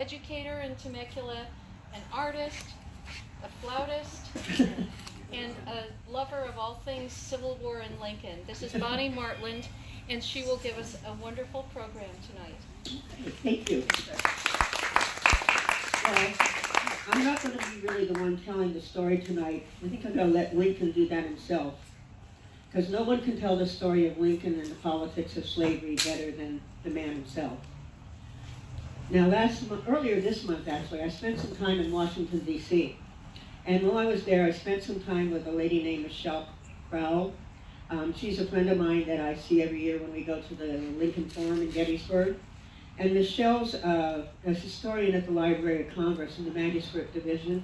educator in Temecula, an artist, a flautist, and a lover of all things Civil War and Lincoln. This is Bonnie Martland, and she will give us a wonderful program tonight. Thank you. Well, I'm not going to be really the one telling the story tonight. I think I'm going to let Lincoln do that himself, because no one can tell the story of Lincoln and the politics of slavery better than the man himself. Now, earlier this month, actually, I spent some time in Washington, D.C. And while I was there, I spent some time with a lady named Michelle Crowell. She's a friend of mine that I see every year when we go to the Lincoln Forum in Gettysburg. And Michelle's a historian at the Library of Congress in the Manuscript Division.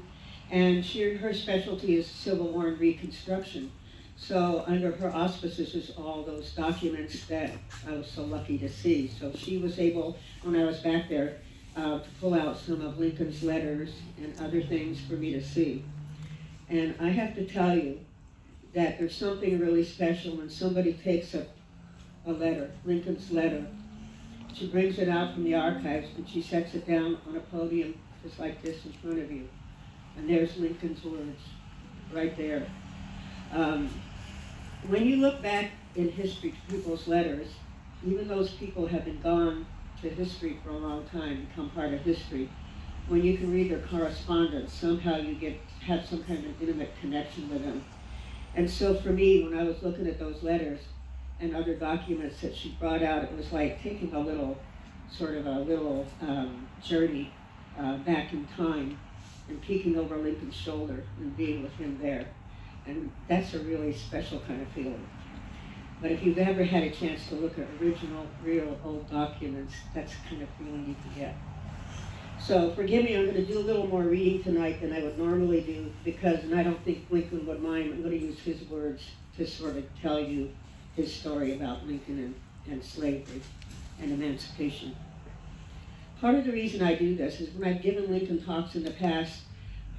And her specialty is Civil War and Reconstruction. So under her auspices is all those documents that I was so lucky to see. So she was able, when I was back there, to pull out some of Lincoln's letters and other things for me to see. And I have to tell you that there's something really special when somebody takes a letter, Lincoln's letter. She brings it out from the archives and she sets it down on a podium just like this in front of you. And there's Lincoln's words right there. When you look back in history to people's letters, even those people have been gone to history for a long time, become part of history. When you can read their correspondence, somehow you have some kind of intimate connection with them. And so for me, when I was looking at those letters and other documents that she brought out, it was like taking a little journey back in time and peeking over Lincoln's shoulder and being with him there. And that's a really special kind of feeling. But if you've ever had a chance to look at original, real, old documents, that's the kind of feeling you can get. So forgive me, I'm going to do a little more reading tonight than I would normally do, and I don't think Lincoln would mind. I'm going to use his words to sort of tell you his story about Lincoln and slavery and emancipation. Part of the reason I do this is when I've given Lincoln talks in the past,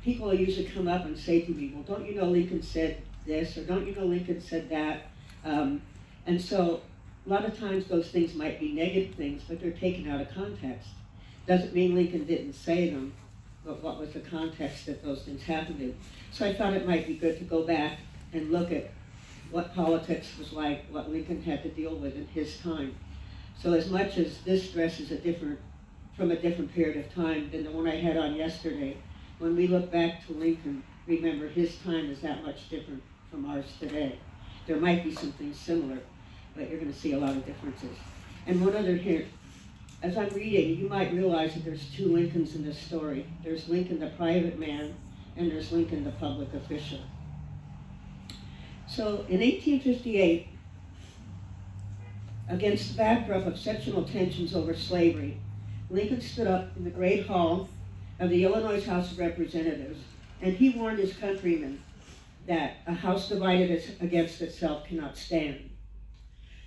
people will usually come up and say to me, well, don't you know Lincoln said this, or don't you know Lincoln said that? And so a lot of times those things might be negative things, but they're taken out of context. Doesn't mean Lincoln didn't say them, but what was the context that those things happened in? So I thought it might be good to go back and look at what politics was like, what Lincoln had to deal with in his time. So as much as this dress is from a different period of time than the one I had on yesterday, when we look back to Lincoln, remember his time is that much different from ours today. There might be some things similar, but you're going to see a lot of differences. And one other hint, as I'm reading, you might realize that there's two Lincolns in this story. There's Lincoln the private man, and there's Lincoln the public official. So in 1858, against the backdrop of sectional tensions over slavery, Lincoln stood up in the Great Hall of the Illinois House of Representatives, and he warned his countrymen that a house divided against itself cannot stand.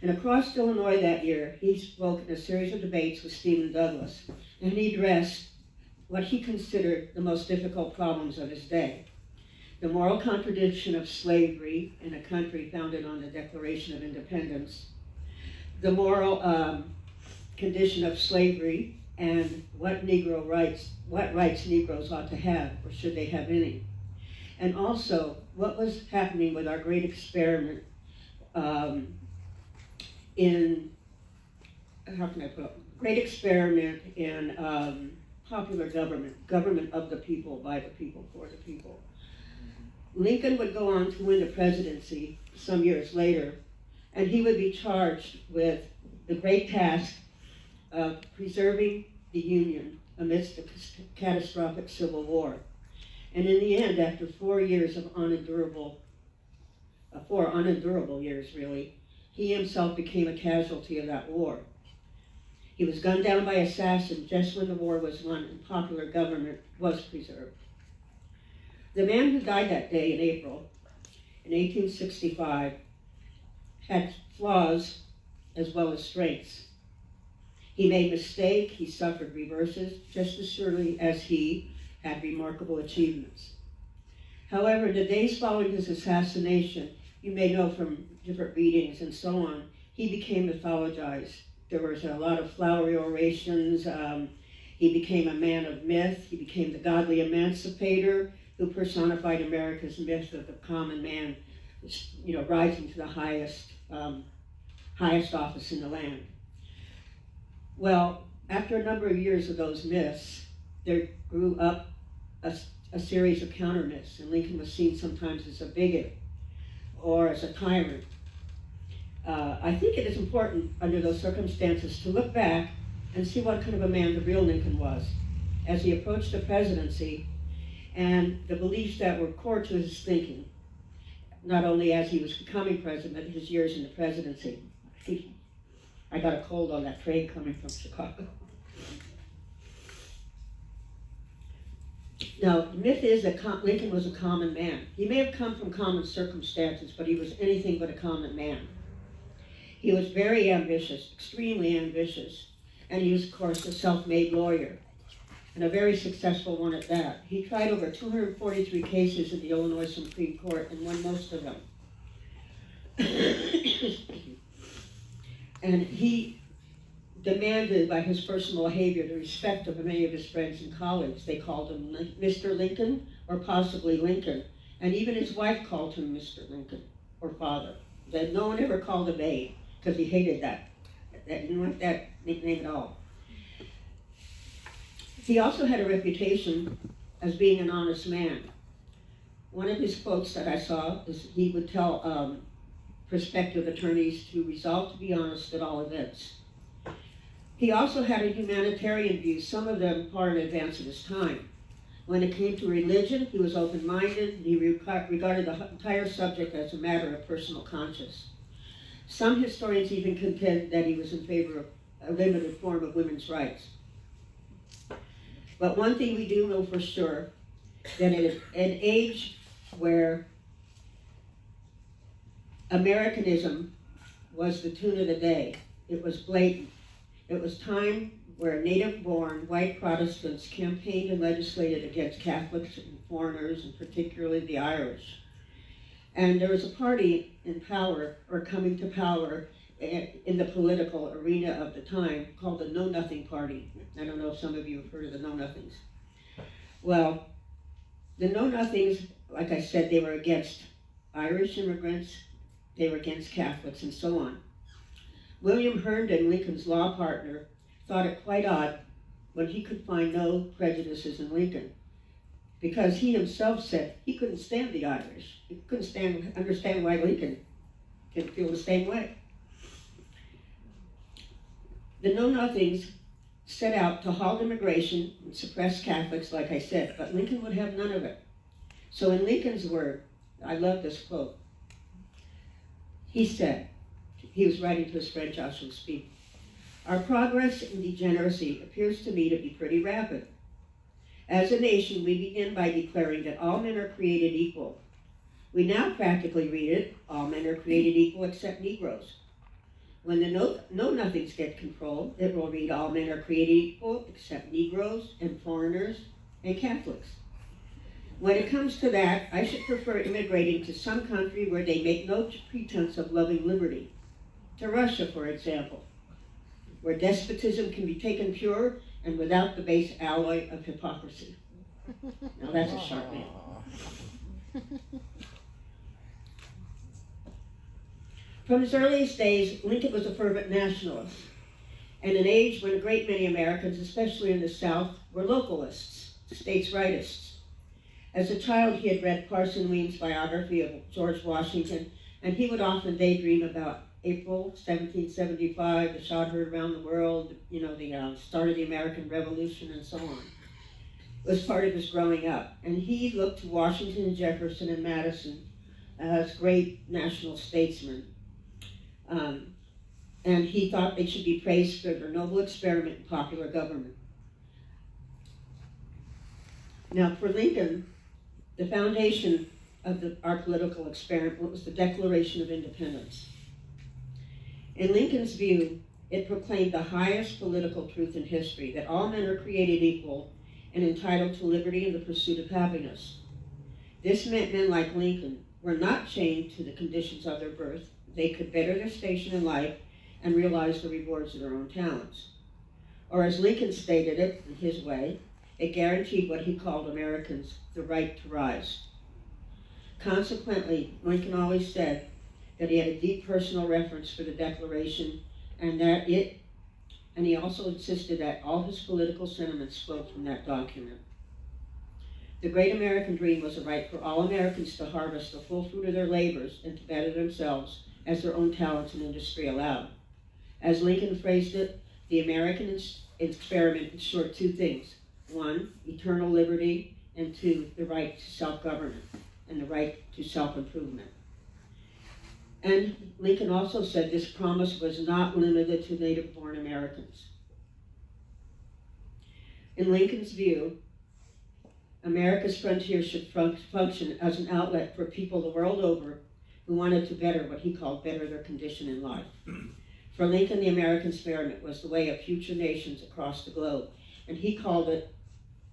And across Illinois that year, he spoke in a series of debates with Stephen Douglas, and he addressed what he considered the most difficult problems of his day. The moral contradiction of slavery in a country founded on the Declaration of Independence, the moral condition of slavery, and what rights Negroes ought to have, or should they have any. And also, what was happening with our great experiment in popular government of the people, by the people, for the people. Lincoln would go on to win the presidency some years later, and he would be charged with the great task of preserving the Union amidst a catastrophic civil war. And in the end, after 4 years of unendurable years really, he himself became a casualty of that war. He was gunned down by assassins just when the war was won and popular government was preserved. The man who died that day in April, in 1865, had flaws as well as strengths. He made mistakes, he suffered reverses, just as surely as he had remarkable achievements. However, the days following his assassination, you may know from different readings and so on, he became mythologized. There was a lot of flowery orations. He became a man of myth. He became the godly emancipator who personified America's myth of the common man, rising to the highest office in the land. Well, after a number of years of those myths, there grew up a series of counter myths, and Lincoln was seen sometimes as a bigot or as a tyrant. I think it is important under those circumstances to look back and see what kind of a man the real Lincoln was as he approached the presidency, and the beliefs that were core to his thinking, not only as he was becoming president, but his years in the presidency. I got a cold on that train coming from Chicago. Now, the myth is that Lincoln was a common man. He may have come from common circumstances, but he was anything but a common man. He was very ambitious, extremely ambitious, and he was, of course, a self-made lawyer, and a very successful one at that. He tried over 243 cases in the Illinois Supreme Court and won most of them. And he demanded by his personal behavior the respect of many of his friends and colleagues. They called him Mr. Lincoln, or possibly Lincoln, and even his wife called him Mr. Lincoln, or father. That no one ever called him Abe, because he hated that. He didn't want that nickname at all. He also had a reputation as being an honest man. One of his quotes that I saw is he would tell prospective attorneys to resolve to be honest at all events. He also had a humanitarian view, some of them far in advance of his time. When it came to religion, he was open-minded. He regarded the entire subject as a matter of personal conscience. Some historians even contend that he was in favor of a limited form of women's rights. But one thing we do know for sure, that in an age where Americanism was the tune of the day, it was blatant. It was time where native-born white Protestants campaigned and legislated against Catholics and foreigners, and particularly the Irish. And there was a party in power, or coming to power, in the political arena of the time, called the Know Nothing Party. I don't know if some of you have heard of the Know Nothings. Well, the Know Nothings, like I said, they were against Irish immigrants, they were against Catholics, and so on. William Herndon, Lincoln's law partner, thought it quite odd when he could find no prejudices in Lincoln, because he himself said he couldn't stand the Irish. He couldn't understand why Lincoln didn't feel the same way. The Know-Nothings set out to halt immigration and suppress Catholics, like I said, but Lincoln would have none of it. So in Lincoln's word, I love this quote. He said, he was writing to his friend Joshua Speed, "Our progress in degeneracy appears to me to be pretty rapid. As a nation, we begin by declaring that all men are created equal. We now practically read it, all men are created equal except Negroes. When the Know-Nothings get control, it will read all men are created equal except Negroes and foreigners and Catholics. When it comes to that, I should prefer immigrating to some country where they make no pretense of loving liberty. To Russia, for example, where despotism can be taken pure and without the base alloy of hypocrisy." Now that's a sharp man. From his earliest days, Lincoln was a fervent nationalist, and an age when a great many Americans, especially in the South, were localists, states' rightists. As a child, he had read Parson Weems' biography of George Washington, and he would often daydream about April 1775, the shot heard around the world, the start of the American Revolution, and so on. It was part of his growing up. And he looked to Washington and Jefferson and Madison as great national statesmen. And he thought they should be praised for their noble experiment in popular government. Now, for Lincoln, the foundation of our political experiment was the Declaration of Independence. In Lincoln's view, it proclaimed the highest political truth in history, that all men are created equal and entitled to liberty and the pursuit of happiness. This meant men like Lincoln were not chained to the conditions of their birth. They could better their station in life and realize the rewards of their own talents. Or as Lincoln stated it in his way, it guaranteed what he called Americans the right to rise. Consequently, Lincoln always said that he had a deep personal reverence for the Declaration and he also insisted that all his political sentiments flowed from that document. The great American dream was a right for all Americans to harvest the full fruit of their labors and to better themselves as their own talents and industry allowed. As Lincoln phrased it, the American experiment ensured two things. One, eternal liberty, and two, the right to self-government and the right to self-improvement. And Lincoln also said this promise was not limited to native-born Americans. In Lincoln's view, America's frontier should function as an outlet for people the world over who wanted to better what he called better their condition in life. For Lincoln, the American experiment was the way of future nations across the globe, and he called it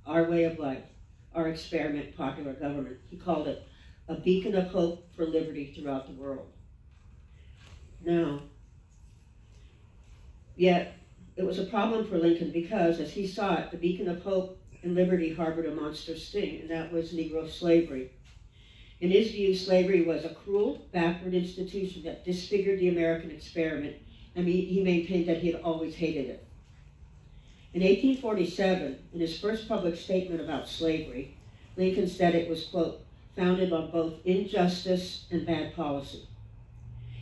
our way of life, our experiment, popular government. He called it a beacon of hope for liberty throughout the world. Now, yet, it was a problem for Lincoln because, as he saw it, the beacon of hope and liberty harbored a monster sting, and that was Negro slavery. In his view, slavery was a cruel, backward institution that disfigured the American experiment, and he maintained that he had always hated it. In 1847, in his first public statement about slavery, Lincoln said it was, quote, founded on both injustice and bad policy.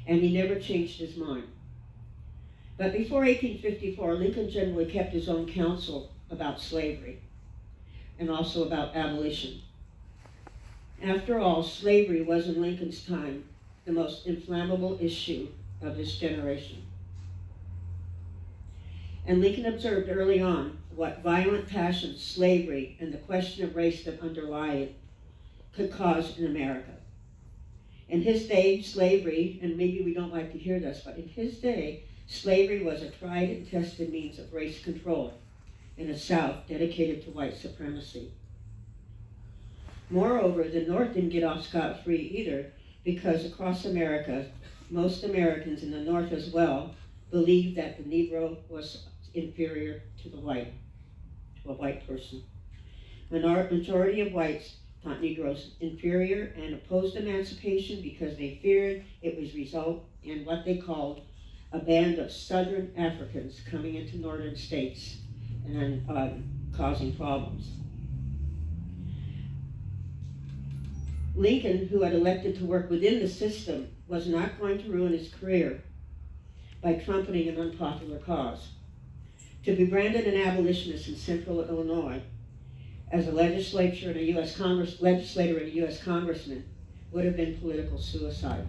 And he never changed his mind. But before 1854, Lincoln generally kept his own counsel about slavery and also about abolition. After all, slavery was in Lincoln's time the most inflammable issue of his generation. And Lincoln observed early on what violent passions slavery and the question of race that underlie it could cause in America. In his day, slavery, and maybe we don't like to hear this, but in his day, slavery was a tried and tested means of race control in a South dedicated to white supremacy. Moreover, the North didn't get off scot-free either, because across America, most Americans in the North as well believed that the Negro was inferior to a white person. Majority of whites thought Negroes inferior and opposed emancipation because they feared it would result in what they called a band of Southern Africans coming into northern states and causing problems. Lincoln, who had elected to work within the system, was not going to ruin his career by trumpeting an unpopular cause. To be branded an abolitionist in central Illinois as a legislator and a U.S. congressman would have been political suicide.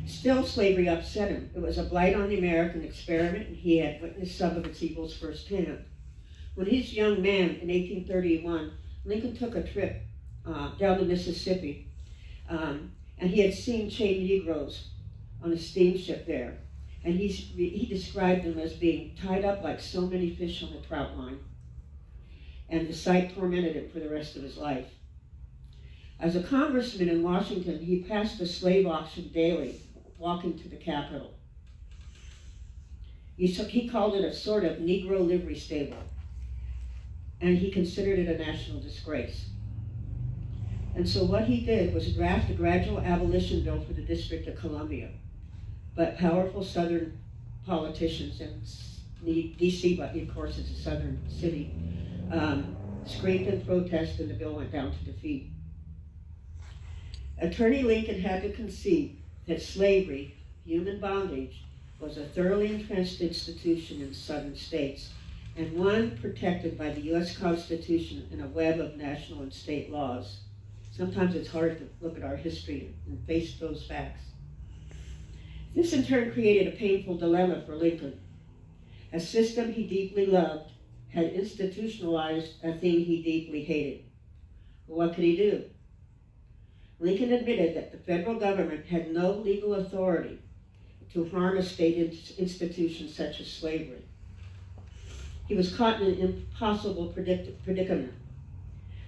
Still, slavery upset him. It was a blight on the American experiment, and he had witnessed some of its evils firsthand. When he was a young man in 1831, Lincoln took a trip down the Mississippi, and he had seen chained Negroes on a steamship there. And he described them as being tied up like so many fish on a trout line. And the sight tormented him for the rest of his life. As a congressman in Washington, he passed a slave auction daily, walking to the Capitol. He called it a sort of Negro livery stable, and he considered it a national disgrace. And so what he did was draft a gradual abolition bill for the District of Columbia. But powerful Southern politicians, and D.C., but of course it's a Southern city, screamed in protest, and the bill went down to defeat. Attorney Lincoln had to concede that slavery, human bondage, was a thoroughly entrenched institution in Southern states, and one protected by the U.S. Constitution in a web of national and state laws. Sometimes it's hard to look at our history and face those facts. This in turn created a painful dilemma for Lincoln. A system he deeply loved had institutionalized a thing he deeply hated. What could he do? Lincoln admitted that the federal government had no legal authority to harm a state institution such as slavery. He was caught in an impossible predicament.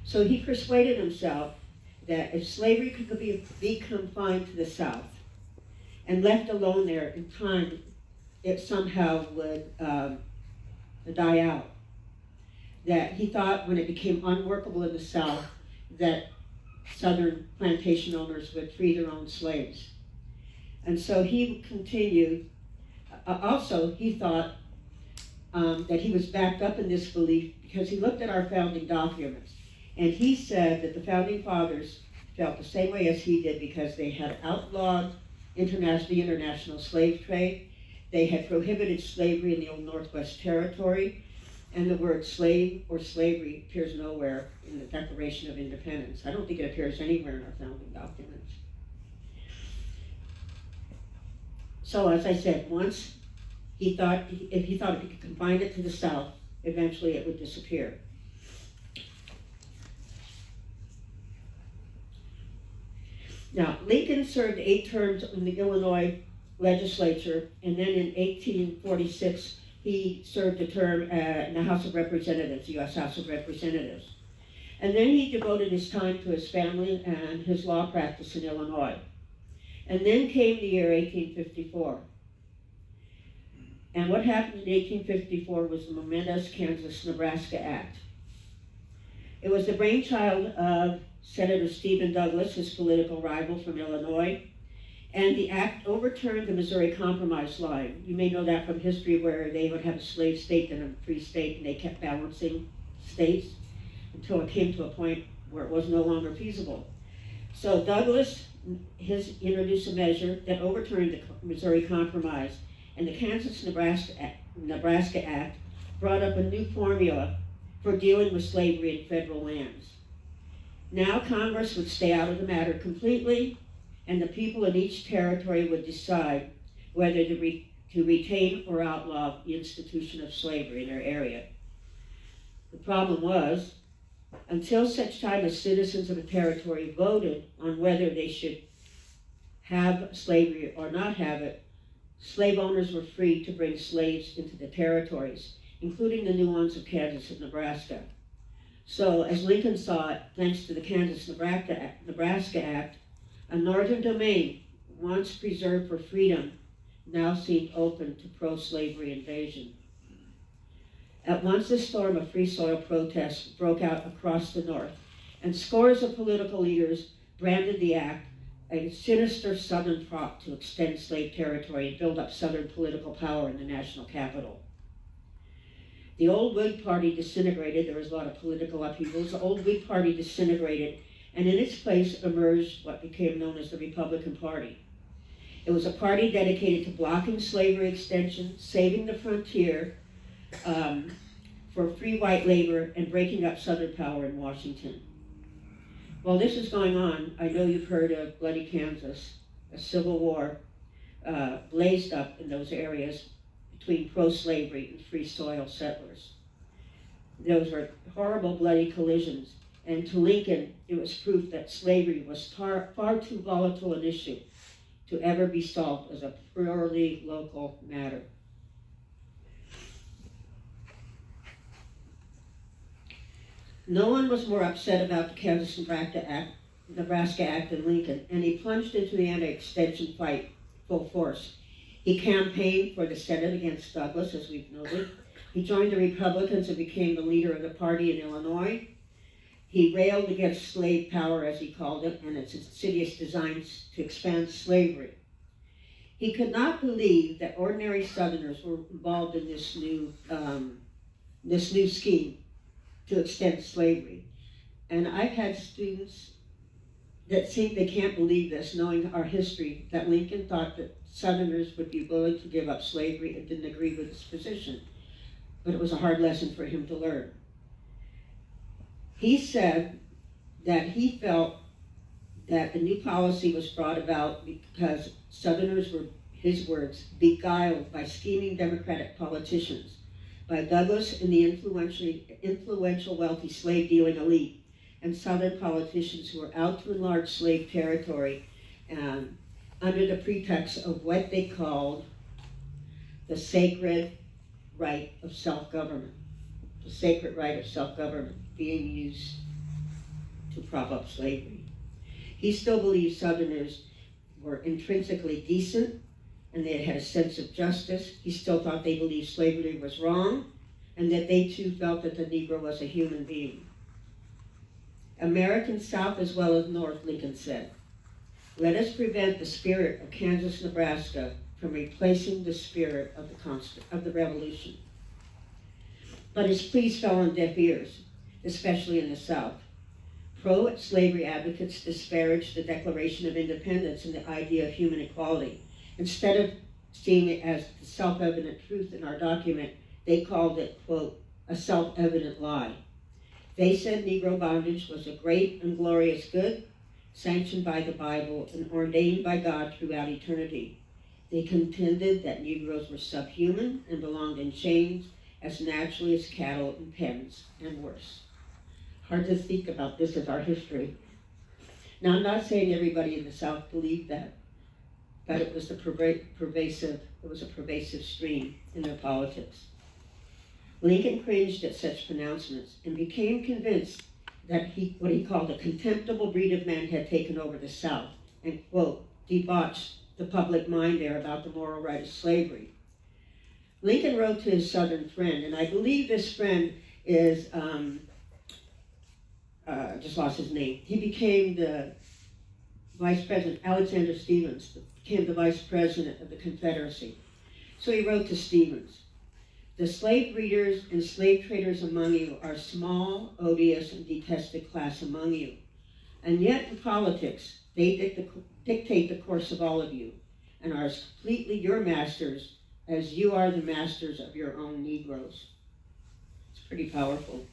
So he persuaded himself that if slavery could be confined to the South and left alone there in time, it somehow would to die out. That he thought when it became unworkable in the South, that Southern plantation owners would free their own slaves. And so he continued. Also, he thought that he was backed up in this belief because he looked at our founding documents. And he said that the founding fathers felt the same way as he did because they had outlawed the international slave trade. They had prohibited slavery in the old Northwest Territory. And the word slave or slavery appears nowhere in the Declaration of Independence. I don't think it appears anywhere in our founding documents. So as I said, once he thought if he could confine it to the South, eventually it would disappear. Now, Lincoln served 8 terms in the Illinois legislature, and then in 1846, he served a term in the House of Representatives, the U.S. House of Representatives. And then he devoted his time to his family and his law practice in Illinois. And then came the year 1854. And what happened in 1854 was the momentous Kansas-Nebraska Act. It was the brainchild of Senator Stephen Douglas, his political rival from Illinois, and the act overturned the Missouri Compromise line. You may know that from history, where they would have a slave state and a free state, and they kept balancing states until it came to a point where it was no longer feasible. So Douglas introduced a measure that overturned the Missouri Compromise, and the Kansas-Nebraska Act brought up a new formula for dealing with slavery in federal lands. Now Congress would stay out of the matter completely, and the people in each territory would decide whether to retain or outlaw the institution of slavery in their area. The problem was, until such time as citizens of a territory voted on whether they should have slavery or not have it, slave owners were free to bring slaves into the territories, including the new ones of Kansas and Nebraska. So, as Lincoln saw it, thanks to the Kansas-Nebraska Act, a northern domain, once preserved for freedom, now seemed open to pro-slavery invasion. At once a storm of free soil protests broke out across the North, and scores of political leaders branded the act a sinister Southern plot to extend slave territory and build up Southern political power in the national capital. The old Whig Party disintegrated. There was a lot of political upheavals. The old Whig Party disintegrated, and in its place emerged what became known as the Republican Party. It was a party dedicated to blocking slavery extension, saving the frontier for free white labor, and breaking up Southern power in Washington. While this is going on, I know you've heard of Bloody Kansas. A civil war blazed up in those areas between pro-slavery and free soil settlers. Those were horrible, bloody collisions. And to Lincoln, it was proof that slavery was far too volatile an issue to ever be solved as a purely local matter. No one was more upset about the Kansas-Nebraska Act than Lincoln, and he plunged into the anti-extension fight full force. He campaigned for the Senate against Douglas, as we've noted. He joined the Republicans and became the leader of the party in Illinois. He railed against slave power, as he called it, and its insidious designs to expand slavery. He could not believe that ordinary Southerners were involved in this new scheme to extend slavery. And I've had students that think they can't believe this, knowing our history, that Lincoln thought that Southerners would be willing to give up slavery and didn't agree with his position. But it was a hard lesson for him to learn. He said that he felt that the new policy was brought about because Southerners were, his words, beguiled by scheming Democratic politicians, by Douglas and the influential wealthy slave-dealing elite, and Southern politicians who were out to enlarge slave territory under the pretext of what they called the sacred right of self-government. The sacred right of self-government being used to prop up slavery. He still believed Southerners were intrinsically decent and they had a sense of justice. He still thought they believed slavery was wrong, and that they too felt that the Negro was a human being. American South as well as North, Lincoln said, let us prevent the spirit of Kansas, Nebraska from replacing the spirit of the Revolution. But his pleas fell on deaf ears, especially in the South. Pro-slavery advocates disparaged the Declaration of Independence and the idea of human equality. Instead of seeing it as the self-evident truth in our document, they called it, quote, a self-evident lie. They said Negro bondage was a great and glorious good, sanctioned by the Bible and ordained by God throughout eternity. They contended that Negroes were subhuman and belonged in chains as naturally as cattle in pens, and worse. Hard to think about this as our history. Now, I'm not saying everybody in the South believed that, but it was a pervasive stream in their politics. Lincoln cringed at such pronouncements and became convinced that what he called a contemptible breed of men had taken over the South and, quote, debauched the public mind there about the moral right of slavery. Lincoln wrote to his Southern friend, and I believe this friend is, just lost his name. He became the vice president, Alexander Stephens, became the vice president of the Confederacy. So he wrote to Stephens, the slave breeders and slave traders among you are small, odious, and detested class among you. And yet in politics, they dictate the course of all of you, and are as completely your masters as you are the masters of your own Negroes. It's pretty powerful.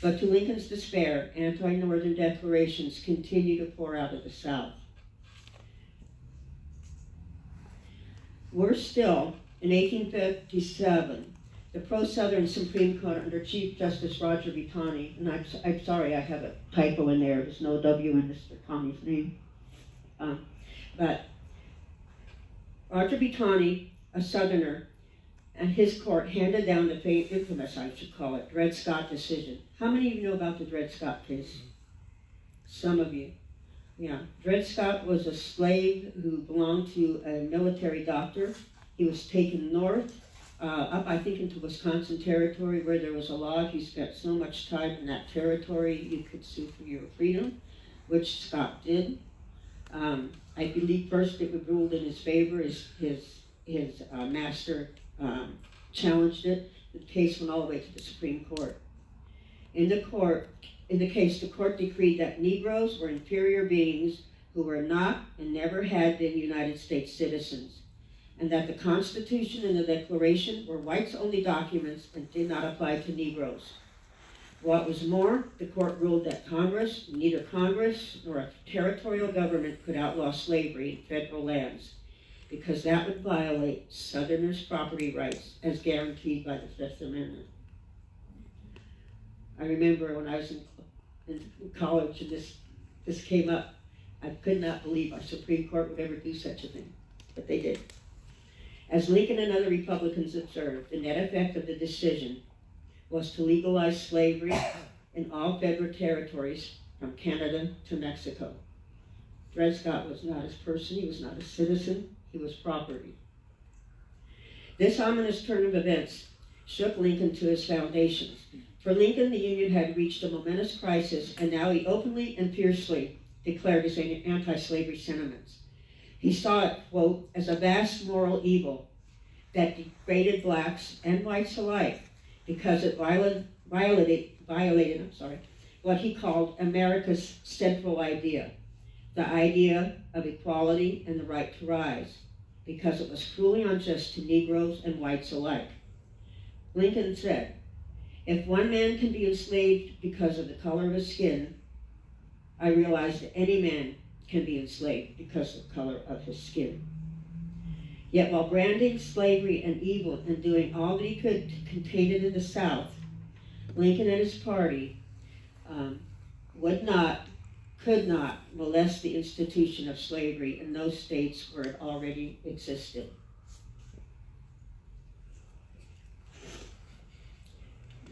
But to Lincoln's despair, anti-Northern declarations continue to pour out of the South. Worse still, in 1857, the pro-Southern Supreme Court under Chief Justice Roger Vitani, and I'm sorry, I have a typo in there. There's no W in Mr. Tommy's name. But Roger Vitani, a Southerner, and his court handed down the infamous, I should call it, Dred Scott decision. How many of you know about the Dred Scott case? Some of you. Yeah. Dred Scott was a slave who belonged to a military doctor. He was taken north, up I think into Wisconsin territory where there was a law if you spent so much time in that territory you could sue for your freedom, which Scott did. I believe first it was ruled in his favor. His master challenged it. The case went all the way to the Supreme Court. In the case, the court decreed that Negroes were inferior beings who were not and never had been United States citizens, and that the Constitution and the Declaration were whites-only documents and did not apply to Negroes. What was more, the court ruled that neither Congress nor a territorial government could outlaw slavery in federal lands, because that would violate Southerners' property rights as guaranteed by the Fifth Amendment. I remember when I was in college and this came up, I could not believe our Supreme Court would ever do such a thing, but they did. As Lincoln and other Republicans observed, the net effect of the decision was to legalize slavery in all federal territories from Canada to Mexico. Dred Scott was not his person, he was not a citizen, he was property. This ominous turn of events shook Lincoln to his foundations. For Lincoln, the Union had reached a momentous crisis, and now he openly and fiercely declared his anti-slavery sentiments. He saw it, quote, as a vast moral evil that degraded blacks and whites alike because it violated what he called America's central idea, the idea of equality and the right to rise, because it was cruelly unjust to Negroes and whites alike. Lincoln said, if one man can be enslaved because of the color of his skin, I realize that any man can be enslaved because of the color of his skin. Yet while branding slavery and evil and doing all that he could to contain it in the South, Lincoln and his party could not molest the institution of slavery in those states where it already existed.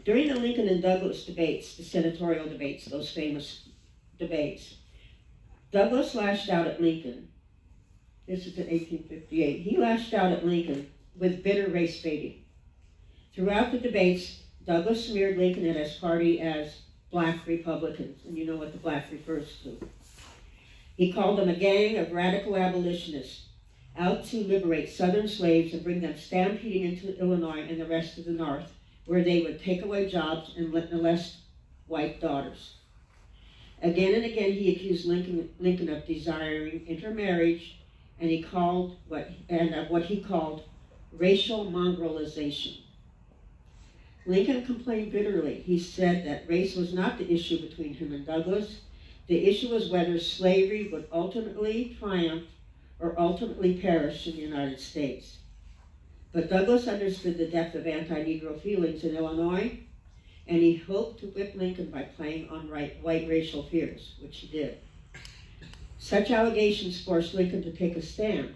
During the Lincoln and Douglas debates, the senatorial debates, those famous debates, Douglas lashed out at Lincoln. This is in 1858. He lashed out at Lincoln with bitter race baiting. Throughout the debates, Douglas smeared Lincoln and his party as black Republicans, and you know what the black refers to. He called them a gang of radical abolitionists out to liberate Southern slaves and bring them stampeding into Illinois and the rest of the North, where they would take away jobs and molest white daughters. Again and again, he accused Lincoln of desiring intermarriage, and of what he called racial mongrelization. Lincoln complained bitterly. He said that race was not the issue between him and Douglas. The issue was whether slavery would ultimately triumph or ultimately perish in the United States. But Douglas understood the depth of anti-Negro feelings in Illinois, and he hoped to whip Lincoln by playing on white racial fears, which he did. Such allegations forced Lincoln to take a stand.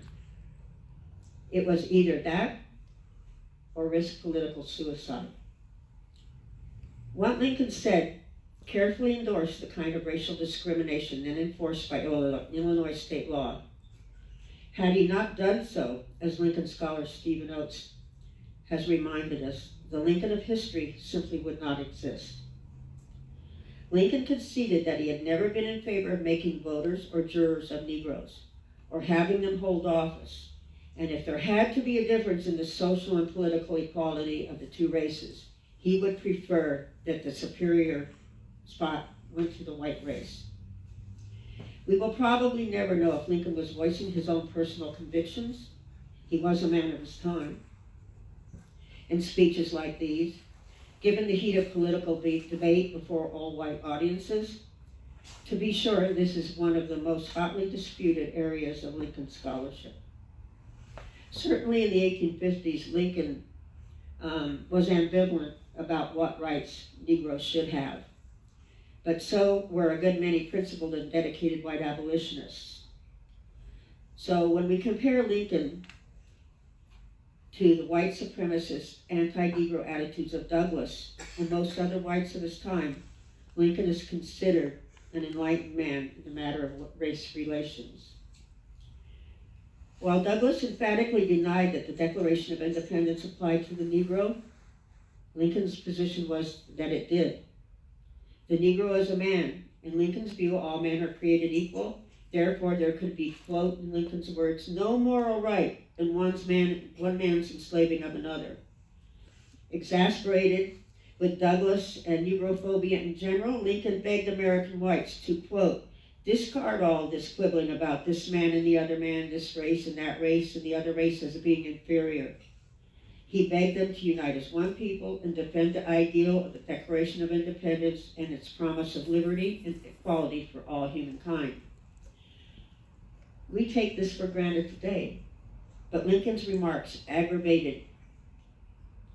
It was either that or risk political suicide. What Lincoln said carefully endorsed the kind of racial discrimination then enforced by Illinois state law. Had he not done so, as Lincoln scholar Stephen Oates has reminded us, the Lincoln of history simply would not exist. Lincoln conceded that he had never been in favor of making voters or jurors of Negroes, or having them hold office, and if there had to be a difference in the social and political equality of the two races, he would prefer that the superior spot went to the white race. We will probably never know if Lincoln was voicing his own personal convictions. He was a man of his time. In speeches like these, given the heat of political debate before all-white audiences, to be sure, this is one of the most hotly disputed areas of Lincoln scholarship. Certainly in the 1850s, Lincoln was ambivalent about what rights Negroes should have, but so were a good many principled and dedicated white abolitionists. So when we compare Lincoln to the white supremacist anti-Negro attitudes of Douglas and most other whites of his time, Lincoln is considered an enlightened man in the matter of race relations. While Douglas emphatically denied that the Declaration of Independence applied to the Negro, Lincoln's position was that it did. The Negro is a man. In Lincoln's view, all men are created equal. Therefore, there could be, quote, in Lincoln's words, no moral right in one man's enslaving of another. Exasperated with Douglas and Negrophobia in general, Lincoln begged American whites to, quote, discard all this quibbling about this man and the other man, this race and that race, and the other race as being inferior. He begged them to unite as one people and defend the ideal of the Declaration of Independence and its promise of liberty and equality for all humankind. We take this for granted today, but Lincoln's remarks aggravated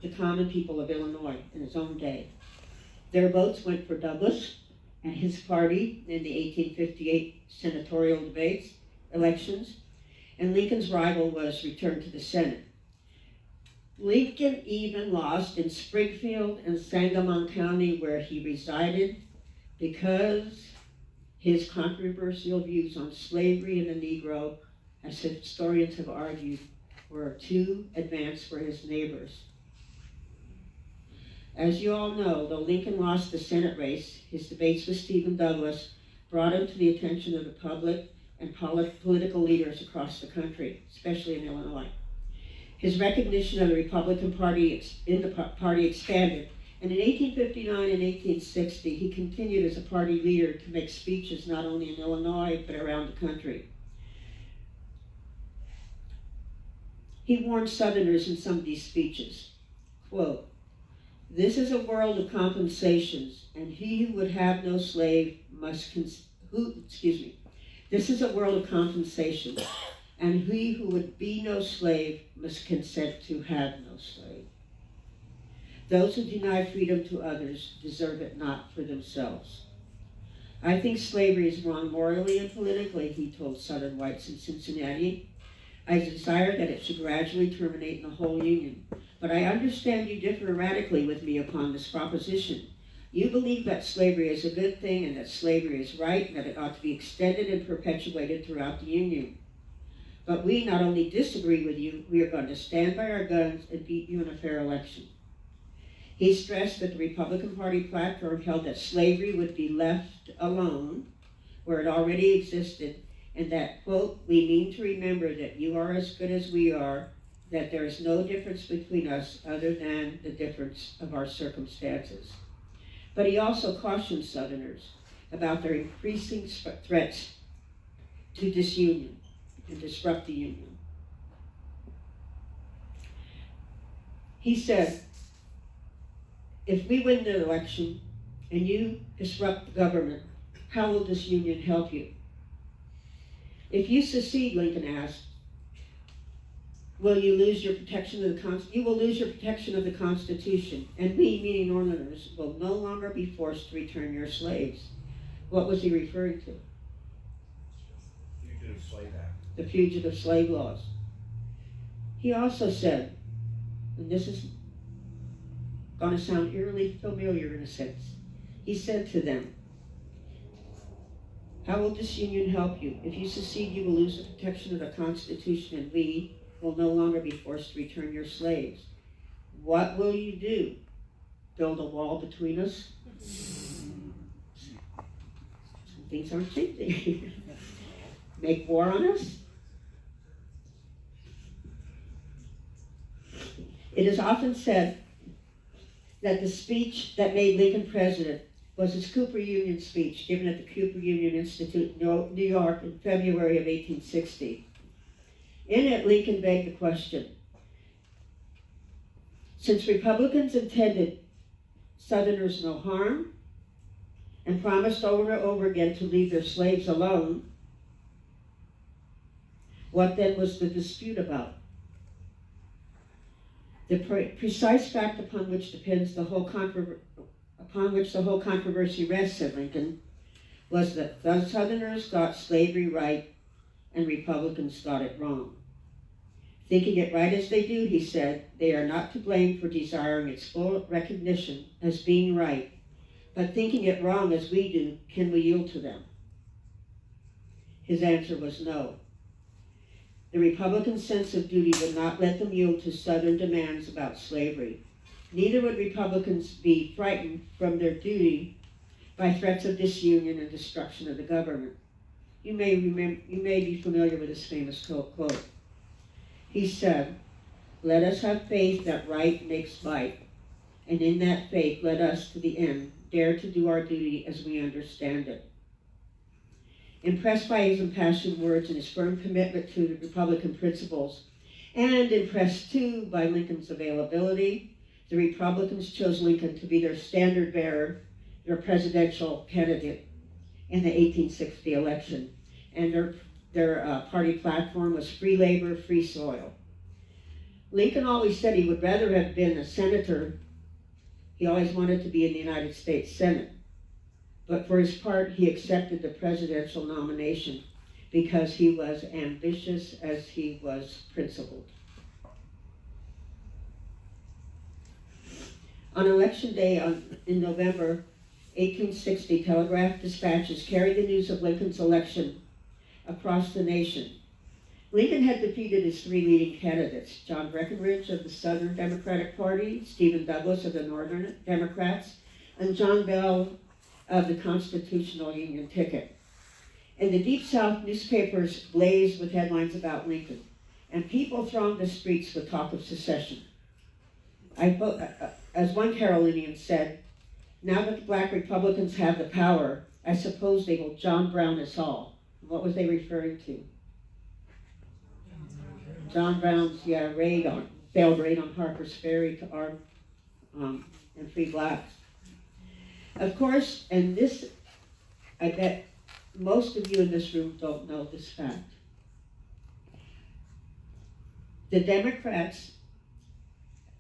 the common people of Illinois in his own day. Their votes went for Douglas and his party in the 1858 senatorial elections, and Lincoln's rival was returned to the Senate. Lincoln even lost in Springfield and Sangamon County, where he resided, because his controversial views on slavery and the Negro, as historians have argued, were too advanced for his neighbors. As you all know, though Lincoln lost the Senate race, his debates with Stephen Douglas brought him to the attention of the public and political leaders across the country, especially in Illinois. His recognition of the Republican Party expanded, and in 1859 and 1860, he continued as a party leader to make speeches not only in Illinois, but around the country. He warned Southerners in some of these speeches, quote, this is a world of compensations, and he who would have no slave must, this is a world of compensations, and he who would be no slave must consent to have no slave. Those who deny freedom to others deserve it not for themselves. I think slavery is wrong morally and politically, he told Southern whites in Cincinnati. I desire that it should gradually terminate in the whole Union. But I understand you differ radically with me upon this proposition. You believe that slavery is a good thing and that slavery is right and that it ought to be extended and perpetuated throughout the Union. But we not only disagree with you, we are going to stand by our guns and beat you in a fair election. He stressed that the Republican Party platform held that slavery would be left alone where it already existed, and that, quote, we mean to remember that you are as good as we are, that there is no difference between us other than the difference of our circumstances. But he also cautioned Southerners about their increasing threats to disunion and disrupt the Union. He said, if we win the election and you disrupt the government, how will disunion help you? If you secede, Lincoln asked, will you lose your protection of the you will lose your protection of the Constitution, and we, meaning Northerners, will no longer be forced to return your slaves. What was he referring to? Fugitive Slave Act. The fugitive slave laws. He also said, and this is going to sound eerily familiar in a sense, he said to them, how will disunion help you? If you secede, you will lose the protection of the Constitution, and we will no longer be forced to return your slaves. What will you do? Build a wall between us? Some things aren't changing. Make war on us? It is often said that the speech that made Lincoln president was his Cooper Union speech given at the Cooper Union Institute, New York, in February of 1860. In it, Lincoln begged the question, since Republicans intended Southerners no harm and promised over and over again to leave their slaves alone, what then was the dispute about? The precise fact upon which the whole controversy rests, said Lincoln, was that the Southerners got slavery right and Republicans got it wrong. Thinking it right as they do, he said, they are not to blame for desiring its full recognition as being right, but thinking it wrong as we do, can we yield to them? His answer was no. The Republican sense of duty would not let them yield to Southern demands about slavery. Neither would Republicans be frightened from their duty by threats of disunion and destruction of the government. You may be familiar with this famous quote. He said, let us have faith that right makes might, and in that faith let us to the end dare to do our duty as we understand it. Impressed by his impassioned words and his firm commitment to the Republican principles, and impressed too by Lincoln's availability, the Republicans chose Lincoln to be their standard bearer, their presidential candidate in the 1860 election. And their party platform was free labor, free soil. Lincoln always said he would rather have been a senator. He always wanted to be in the United States Senate. But for his part, he accepted the presidential nomination because he was ambitious as he was principled. On election day in November 1860, telegraph dispatches carried the news of Lincoln's election across the nation. Lincoln had defeated his three leading candidates, John Breckinridge of the Southern Democratic Party, Stephen Douglas of the Northern Democrats, and John Bell of the Constitutional Union ticket. In the Deep South, newspapers blazed with headlines about Lincoln, and people thronged the streets with talk of secession. As one Carolinian said, now that the black Republicans have the power, I suppose they will John Brown us all. What was they referring to? John Brown's failed raid on Harper's Ferry to arm and free blacks. Of course, and this, I bet most of you in this room don't know this fact. The Democrats,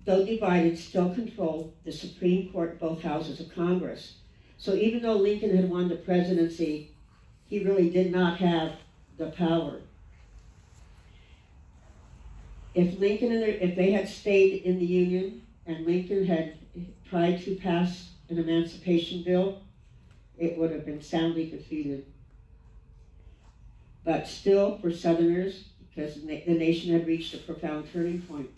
though divided, still controlled the Supreme Court, both houses of Congress. So even though Lincoln had won the presidency, he really did not have the power. If they had stayed in the Union and Lincoln had tried to pass an emancipation bill, it would have been soundly defeated. But still, for Southerners, because the nation had reached a profound turning point.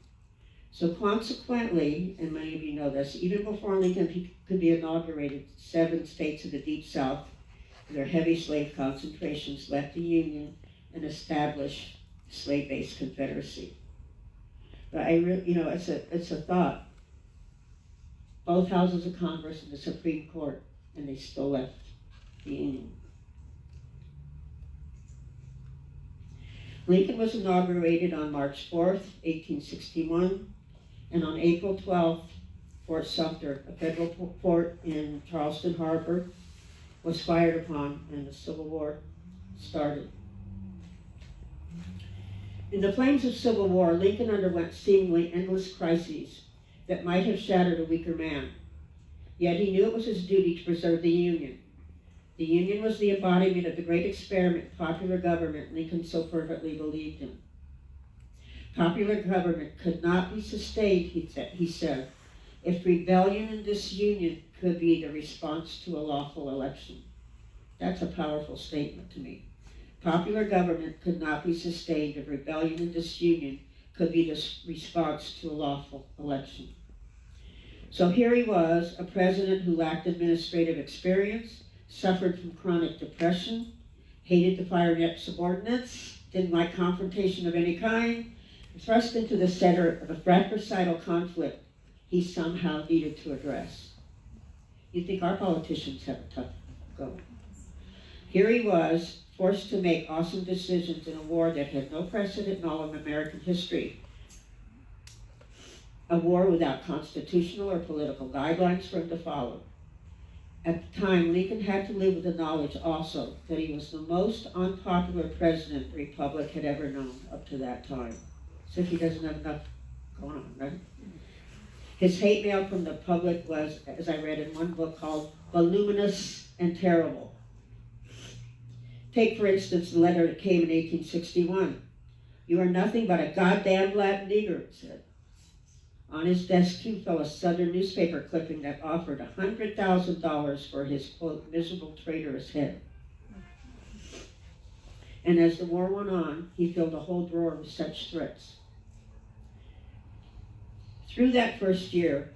So consequently, and many of you know this, even before Lincoln could be inaugurated, 7 states of the Deep South, with their heavy slave concentrations, left the Union and established the slave-based Confederacy. But it's a thought. Both houses of Congress and the Supreme Court, and they still left the Union. Lincoln was inaugurated on March 4th, 1861, and on April 12th, Fort Sumter, a federal fort in Charleston Harbor, was fired upon and the Civil War started. In the flames of Civil War, Lincoln underwent seemingly endless crises that might have shattered a weaker man. Yet he knew it was his duty to preserve the Union. The Union was the embodiment of the great experiment, popular government, Lincoln so fervently believed in. Popular government could not be sustained, he said, if rebellion and disunion could be the response to a lawful election. That's a powerful statement to me. Popular government could not be sustained if rebellion and disunion could be the response to a lawful election. So here he was, a president who lacked administrative experience, suffered from chronic depression, hated to fire net subordinates, didn't like confrontation of any kind, thrust into the center of a fratricidal conflict he somehow needed to address. You'd think our politicians have a tough go. Here he was, forced to make awesome decisions in a war that had no precedent in all of American history. A war without constitutional or political guidelines for him to follow. At the time, Lincoln had to live with the knowledge also that he was the most unpopular president the Republic had ever known up to that time. So he doesn't have enough going on, right? His hate mail from the public was, as I read in one book, called voluminous and terrible. Take, for instance, the letter that came in 1861. "You are nothing but a goddamn Latin nigger," it said. On his desk, too, fell a Southern newspaper clipping that offered $100,000 for his, quote, miserable traitorous head. And as the war went on, he filled a whole drawer with such threats. Through that first year,